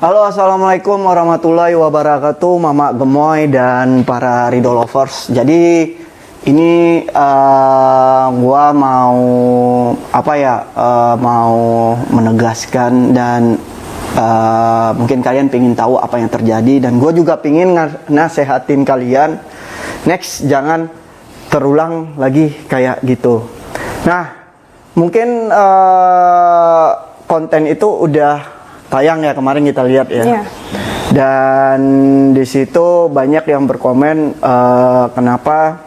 Halo, assalamualaikum warahmatullahi wabarakatuh, Mama Gemoy dan para Ridho lovers. Jadi ini gua mau mau menegaskan dan mungkin kalian pengen tahu apa yang terjadi dan gue juga pengen nasehatin kalian. Next, jangan terulang lagi kayak gitu. Nah, mungkin konten itu udah tayang ya, kemarin kita lihat ya. Yeah. Dan di situ banyak yang berkomen kenapa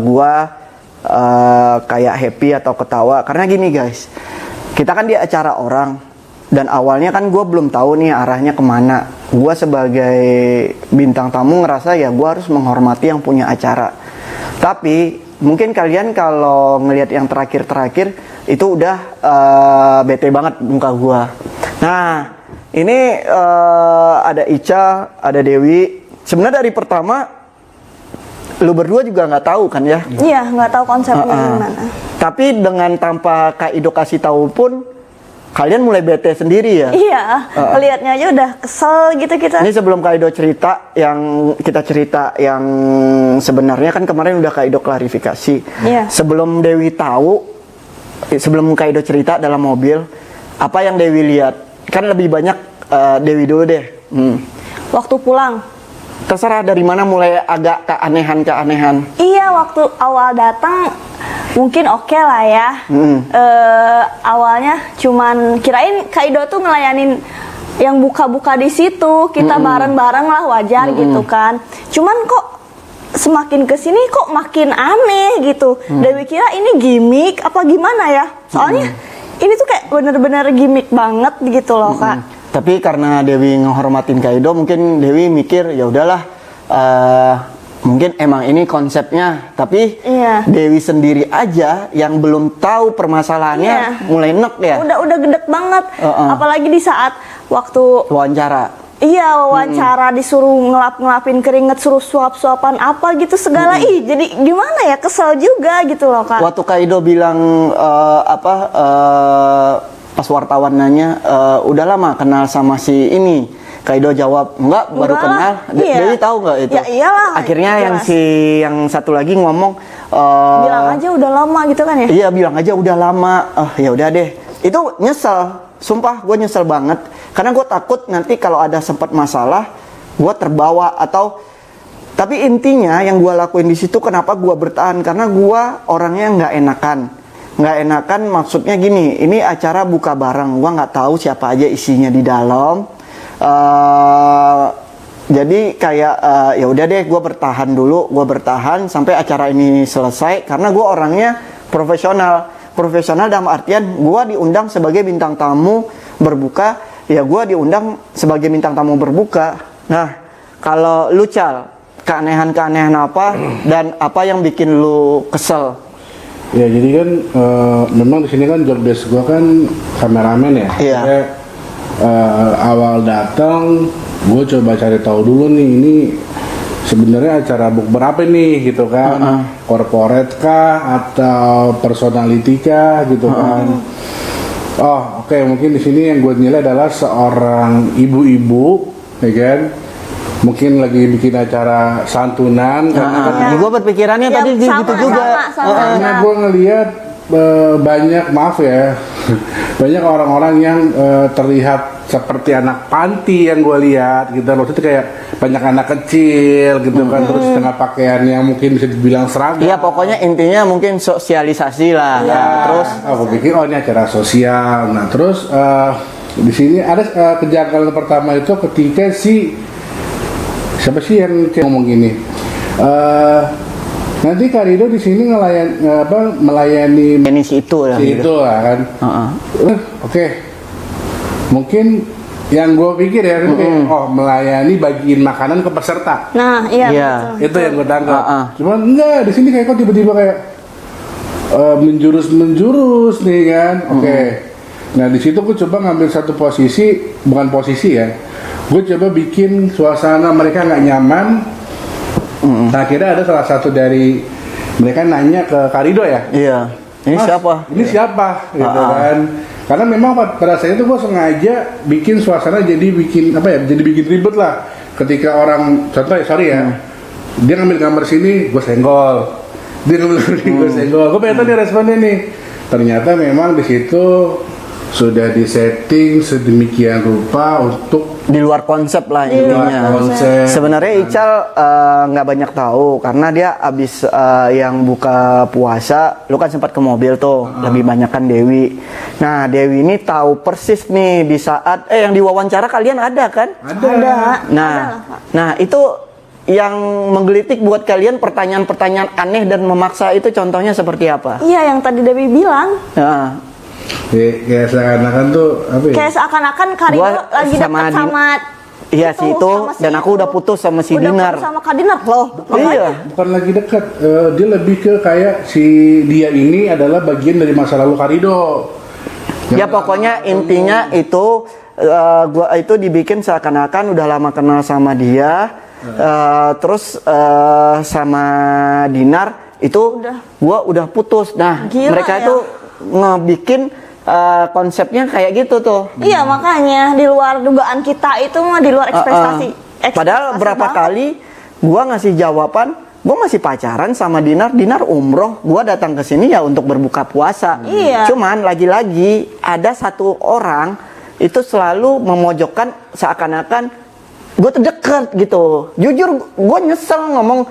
gua kayak happy atau ketawa. Karena gini guys, kita kan di acara orang dan awalnya kan gua belum tahu nih arahnya kemana. Gua sebagai bintang tamu ngerasa ya gua harus menghormati yang punya acara. Tapi mungkin kalian kalau ngelihat yang terakhir itu udah bete banget muka gua. Nah, ini ada Ica, ada Dewi. Sebenarnya dari pertama lu berdua juga nggak tahu kan ya? Iya, nggak tahu konsepnya gimana. Tapi dengan tanpa Kak Ido kasih tahu pun kalian mulai bete sendiri ya? Iya, lihatnya aja udah kesel gitu kita. Ini sebelum Kak Ido cerita yang yang sebenarnya kan kemarin udah Kak Ido klarifikasi. Iya. Sebelum Dewi tahu, sebelum Kak Ido cerita dalam mobil, apa yang Dewi lihat? Kan lebih banyak Dewi dulu deh. Waktu pulang. Terserah dari mana mulai agak keanehan. Iya, waktu awal datang mungkin oke lah ya. Awalnya cuman kirain Kak Ido tuh ngelayanin yang buka-buka di situ, kita bareng-bareng lah, wajar gitu kan. Cuman kok semakin kesini kok makin aneh gitu. Dewi kira ini gimmick apa gimana ya? Soalnya ini tuh kayak bener-bener gimmick banget gitu loh Kak. Tapi karena Dewi ngehormatin Kak Ido, mungkin Dewi mikir ya udahlah, mungkin emang ini konsepnya. Tapi Dewi sendiri aja yang belum tahu permasalahannya mulai nek ya. Udah gedek banget. Apalagi di saat waktu wawancara. Iya, wawancara disuruh ngelapin keringet, suruh suap-suapan apa gitu segala. Jadi gimana ya, kesel juga gitu loh Kak. Waktu Kak Ido bilang pas wartawan nanya, udah lama kenal sama si ini. Kak Ido jawab, enggak, baru kenal. Dewi tahu nggak itu? Ya iyalah. Akhirnya jelas. yang satu lagi ngomong, bilang aja udah lama gitu kan ya? Iya, bilang aja udah lama. Ya udah deh. Itu nyesel. Sumpah gue nyesel banget. Karena gue takut nanti kalau ada sempat masalah, gue terbawa atau. Tapi intinya yang gue lakuin di situ, kenapa gue bertahan? Karena gue orangnya nggak enakan maksudnya gini, ini acara buka bareng, gue nggak tahu siapa aja isinya di dalam. Jadi kayak ya udah deh, gue bertahan sampai acara ini selesai karena gue orangnya profesional dalam artian gue diundang sebagai bintang tamu berbuka, ya gue diundang sebagai bintang tamu berbuka. Nah, kalau lu Cal, keanehan apa dan apa yang bikin lu kesel? Ya jadi kan memang di sini kan job desk gue kan kameramen ya. Iya. Awal datang gue coba cari tahu dulu nih, ini sebenarnya acara berapa nih gitu kan, corporate kah atau personality kah gitu kan. Oh oke, mungkin di sini yang gue nilai adalah seorang ibu-ibu, ya kan, mungkin lagi bikin acara santunan. Gue berpikirannya tadi gitu juga. Karena gue ngelihat banyak, maaf ya, banyak orang-orang yang terlihat seperti anak panti yang gue lihat gitu. Maksudnya kayak banyak anak kecil gitu kan, terus dengan pakaian yang mungkin bisa dibilang seragam. Iya, pokoknya intinya mungkin sosialisasi lah. Ya, Terus aku pikir ini acara sosial. Nah terus di sini ada kejanggalan pertama itu ketika siapa sih yang ngomong gini? Nanti Kak Rido di sini melayani si itu lah. Si itu lah kan. Oke. Mungkin yang gue pikir ya, melayani bagiin makanan ke peserta. Nah, iya. Itu yang gue tangkap. Cuman enggak, di sini kayak kok tiba-tiba kayak menjurus nih kan. Oke. Nah di situ gue coba ngambil satu posisi, bukan posisi ya. Gue coba bikin suasana mereka nggak nyaman. Nah, akhirnya ada salah satu dari mereka nanya ke Kak Rido ya. Iya. Ini Mas, siapa? Ini siapa? Gitu kan. Karena memang pada saat itu gue sengaja bikin suasana jadi bikin apa ya, jadi bikin ribet lah. Ketika orang, contoh ya, sorry ya, dia ngambil gambar sini, gue senggol. Dia ngambil gambar sini, gue senggol. Gue pengen tahu nih responnya nih. Ternyata memang di situ sudah disetting sedemikian rupa untuk Di luar konsep lah Di luar intinya. konsep. Sebenarnya Ical nggak banyak tahu karena dia abis yang buka puasa, lu kan sempat ke mobil tuh, lebih banyak kan Dewi. Nah Dewi ini tahu persis nih di saat yang diwawancara kalian ada kan? ada. Nah itu yang menggelitik buat kalian pertanyaan-pertanyaan aneh dan memaksa itu contohnya seperti apa? Iya, yang tadi Dewi bilang. Nah, Kayak seakan-akan tuh apa ya? Kayak seakan-akan Karido Gua lagi sama dekat sama iya si itu sama si dan aku itu. udah putus sama si Udah Dinar. putus sama Kak Dinar loh. Iya. Bukan lagi dekat, dia lebih ke kayak si dia ini adalah bagian dari masa lalu Karido. Ya pokoknya intinya itu gua itu dibikin seakan-akan udah lama kenal sama dia, terus sama Dinar itu gua udah putus. Nah Gila mereka ya. itu ngebikin konsepnya kayak gitu tuh. Iya, makanya di luar dugaan kita itu mah di luar ekspektasi. Padahal ekspektasi berapa banget. kali gua ngasih jawaban, gua masih pacaran sama Dinar umroh, gua datang ke sini ya untuk berbuka puasa. Iya. Cuman lagi-lagi ada satu orang itu selalu memojokkan seakan-akan gue tuh deket gitu. Jujur gue nyesel ngomong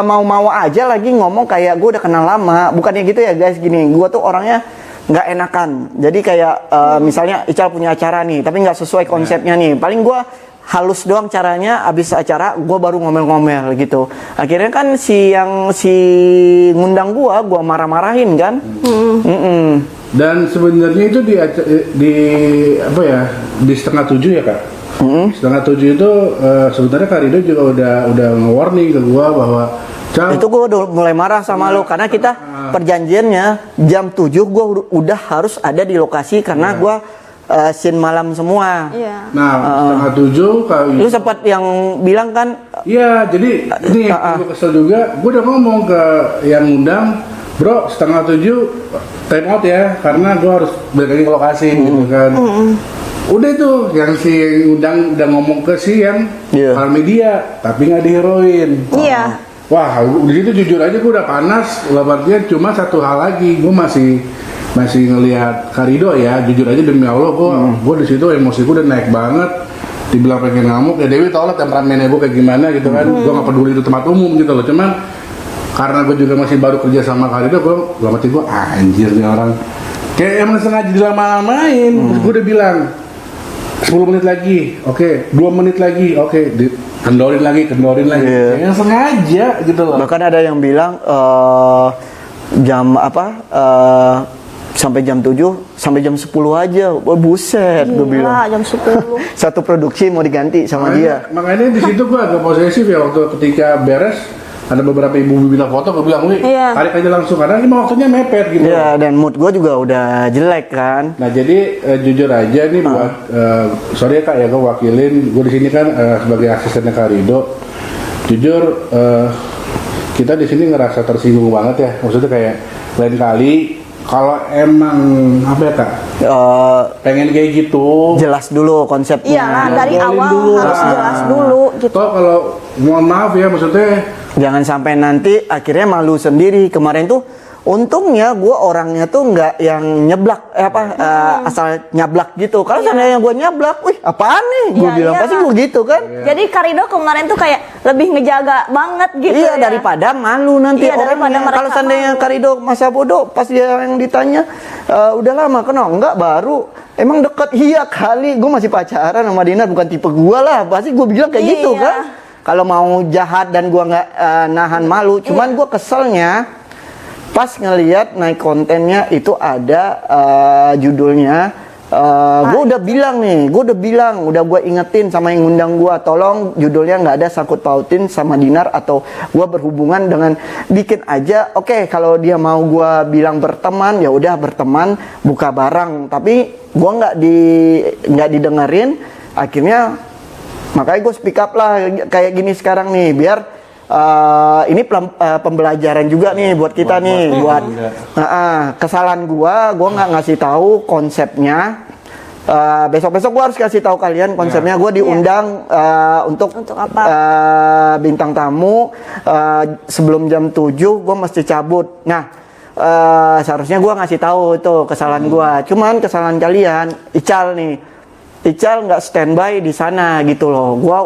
mau-mau aja lagi ngomong kayak gue udah kenal lama. Bukannya gitu ya guys, gini, gue tuh orangnya nggak enakan. Jadi kayak misalnya Ical punya acara nih, tapi nggak sesuai konsepnya nih. Paling gue halus doang caranya, abis acara gue baru ngomel-ngomel gitu. Akhirnya kan si ngundang gue marah-marahin kan. Dan sebenarnya itu di apa ya, di 6:30 ya kak. 6:30 itu sebenarnya Karido juga udah nge-warning ke gua bahwa Cal, itu gue udah mulai marah sama lo karena kita perjanjiannya jam 7 gue udah harus ada di lokasi karena gue scene malam semua. Iya. nah 6:30 kalau Lu sempat yang bilang kan iya, jadi ini yang gua kesel juga, gua udah ngomong ke yang undang, bro 6:30 time out ya, karena gua harus balik lagi ke lokasi gitu kan. Udah itu yang si undang udah ngomong ke si yang media, tapi nggak diheroin. Iya. Wah, di situ jujur aja gue udah panas. Labarnya cuma satu hal lagi, gue masih ngelihat Karido ya. Jujur aja demi Allah, gue di situ emosi gue udah naik banget. Dibilang pengen ngamuk, ya Dewi tau lah temperamennya gue kayak gimana gitu kan. Gue nggak peduli itu tempat umum gitu loh. Cuman karena gue juga masih baru kerja sama Karido, gue mati gue anjir nih orang. Kayak emang sengaja dilama-lamain. Terus gue udah bilang 10 menit lagi, oke, 2 menit lagi, oke, kendorin lagi, yang sengaja gitu loh. bahkan ada yang bilang jam apa sampai jam 7 sampai jam 10 aja. Wah, buset gue bilang. Jam 10. Satu produksi mau diganti sama dia. Makanya di situ gue agak posesif ya waktu ketika beres. Ada beberapa ibu bilang foto, gue bilang, wih, Iya. tarik aja langsung karena ini waktunya mepet gitu. Ya dan mood gue juga udah jelek kan. Nah jadi jujur aja nih buat sorry ya kak ya, gue wakilin, gue di sini kan sebagai asistennya Karido. Jujur kita di sini ngerasa tersinggung banget ya, maksudnya kayak lain kali kalau emang apa ya kak, pengen kayak gitu. Jelas dulu konsepnya. Iya lah, dari Ngobrolin awal dulu. harus jelas dulu gitu. Toh kalau mohon maaf ya, maksudnya Jangan sampai nanti akhirnya malu sendiri. Kemarin tuh untungnya gue orangnya tuh nggak yang nyeblak asal nyablak gitu. Kalau seandainya gue nyablak, wih apaan nih? Gue Iya, bilang iya. pasti gue gitu kan. Jadi Karido kemarin tuh kayak lebih ngejaga banget gitu Iya ya. daripada malu nanti Iya, daripada orangnya. mereka Kalau seandainya malu. Karido masa bodoh pas dia yang ditanya udah lama kenal enggak baru emang deket iya kali gue masih pacaran sama Dinar bukan tipe gue lah pasti gue bilang kayak gitu Iya. kan. Kalau mau jahat dan gue nggak nahan malu, cuman gue keselnya pas ngelihat naik kontennya itu ada judulnya. Gue udah bilang nih, udah gue ingetin sama yang ngundang gue, tolong judulnya nggak ada sangkut pautin sama Dinar atau gue berhubungan dengan bikin aja. Oke, kalau dia mau gue bilang berteman, ya udah berteman, buka barang. Tapi gue nggak didengerin. Akhirnya makanya gue speak up lah kayak gini sekarang nih, biar ini pembelajaran juga nih buat kita nih, buat kesalahan gua nggak ngasih tahu konsepnya. Besok-besok gua harus kasih tahu kalian konsepnya. Gua diundang untuk apa? Bintang tamu sebelum jam 7 gua mesti cabut. Nah, seharusnya gua ngasih tahu itu kesalahan gua. Cuman kesalahan kalian, Ical nggak standby di sana gitu loh. Gua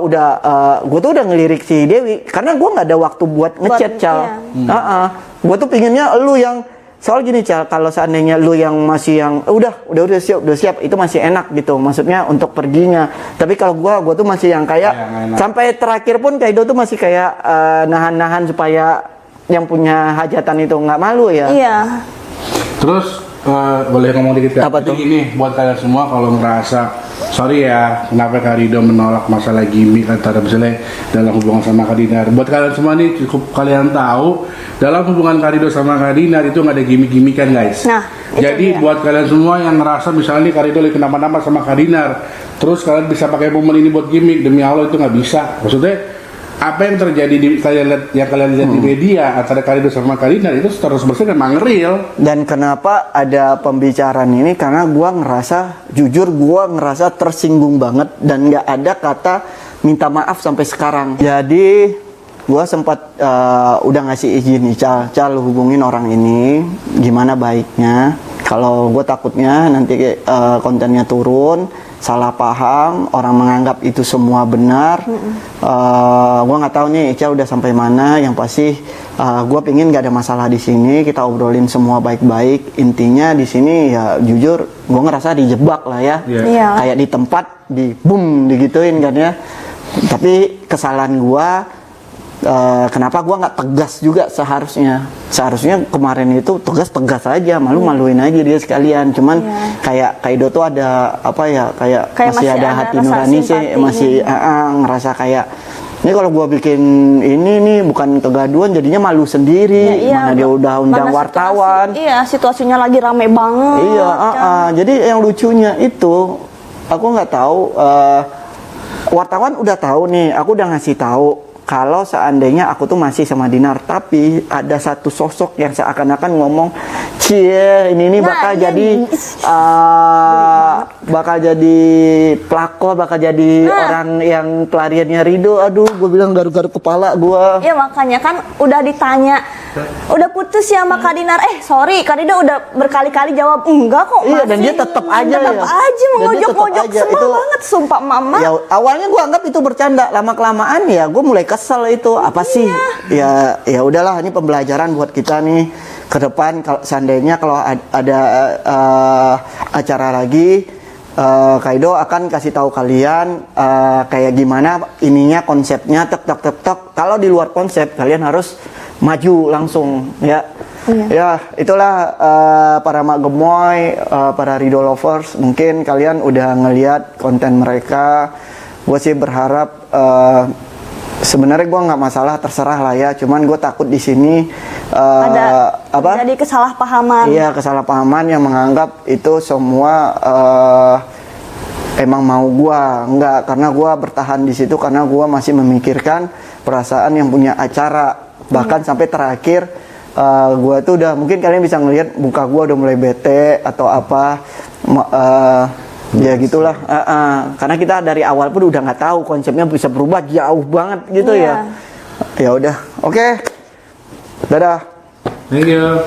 tuh udah ngelirik si Dewi karena gua nggak ada waktu buat ngechat Cal. Gua tuh pinginnya lu yang soal gini Cal, kalau seandainya lu yang masih yang udah siap itu masih enak gitu. Maksudnya untuk perginya. Tapi kalau gua tuh masih yang kayak sampai terakhir pun Kaido tuh masih kayak nahan-nahan supaya yang punya hajatan itu nggak malu ya. Iya. Terus boleh ngomong dikit gak? Apa tuh? Jadi gini, buat kalian semua kalau ngerasa sorry ya, kenapa Kak Rido menolak masalah gimmick antara misalnya dalam hubungan sama Kak Dinar. Buat kalian semua nih cukup kalian tahu dalam hubungan Kak Rido sama Kak Dinar itu nggak ada gimmick-gimmickan guys. Nah, jadi buat kalian semua yang ngerasa misalnya Kak Rido lagi kenapa-napa sama Kak Dinar, terus kalian bisa pakai momen ini buat gimmick, demi Allah itu nggak bisa. Maksudnya apa yang terjadi di kalian lihat di media antara Kak Rido sama Kak Dinar itu terus bersih memang real. Dan kenapa ada pembicaraan ini? Karena jujur gua ngerasa tersinggung banget dan nggak ada kata minta maaf sampai sekarang. Jadi gua sempat udah ngasih izin nih, Cal hubungin orang ini, gimana baiknya? Kalau gua takutnya nanti kontennya turun, salah paham, orang menganggap itu semua benar. Gua nggak tahu nih Ica udah sampai mana. Yang pasti gua pingin gak ada masalah di sini. Kita obrolin semua baik-baik. Intinya di sini ya jujur, gua ngerasa dijebak lah ya. Iya. Kayak di tempat digituin kan ya. Tapi kesalahan gua. Kenapa gua nggak tegas juga seharusnya kemarin itu tegas aja, malu-maluin aja dia sekalian. Cuman kayak Kaido tuh ada apa ya, kayak masih ada hati nurani sih, masih ngerasa kayak ini kalau gua bikin ini nih bukan kegaduhan jadinya malu sendiri. Mana dia udah undang wartawan. Situasinya lagi rame banget. Jadi yang lucunya itu aku nggak tahu, wartawan udah tahu nih, aku udah ngasih tahu kalau seandainya aku tuh masih sama Dinar, tapi ada satu sosok yang seakan-akan ngomong, cie ini bakal jadi pelakor, bakal jadi orang yang pelariannya Rido. Aduh, gue bilang garuk-garuk kepala gue. Iya makanya kan udah ditanya, udah putus ya sama Kak Dinar. Sorry, Kak Rido udah berkali-kali jawab enggak kok. Iya, dan dia tetap aja mengojok-ngojok sebel banget, sumpah mama. Ya awalnya gue anggap itu bercanda, lama-kelamaan ya gue mulai kesel itu apa sih? Ya udahlah, ini pembelajaran buat kita nih ke depan. Kalau seandainya ada acara lagi, Kaido akan kasih tahu kalian kayak gimana ininya, konsepnya, tek. Kalau di luar konsep kalian harus maju langsung ya. Ya itulah para mak gemoy, para Rido lovers, mungkin kalian udah ngelihat konten mereka. Gue sih berharap sebenarnya gue nggak masalah, terserah lah ya. Cuman gue takut di sini jadi kesalahpahaman. Iya, kesalahpahaman yang menganggap itu semua emang mau gue. Enggak, karena gue bertahan di situ karena gue masih memikirkan perasaan yang punya acara. Bahkan sampai terakhir gue tuh udah, mungkin kalian bisa ngelihat muka gue udah mulai bete atau apa. Ya gitulah, karena kita dari awal pun udah nggak tahu konsepnya bisa berubah jauh banget gitu ya. Ya udah, oke. Dadah. Thank you.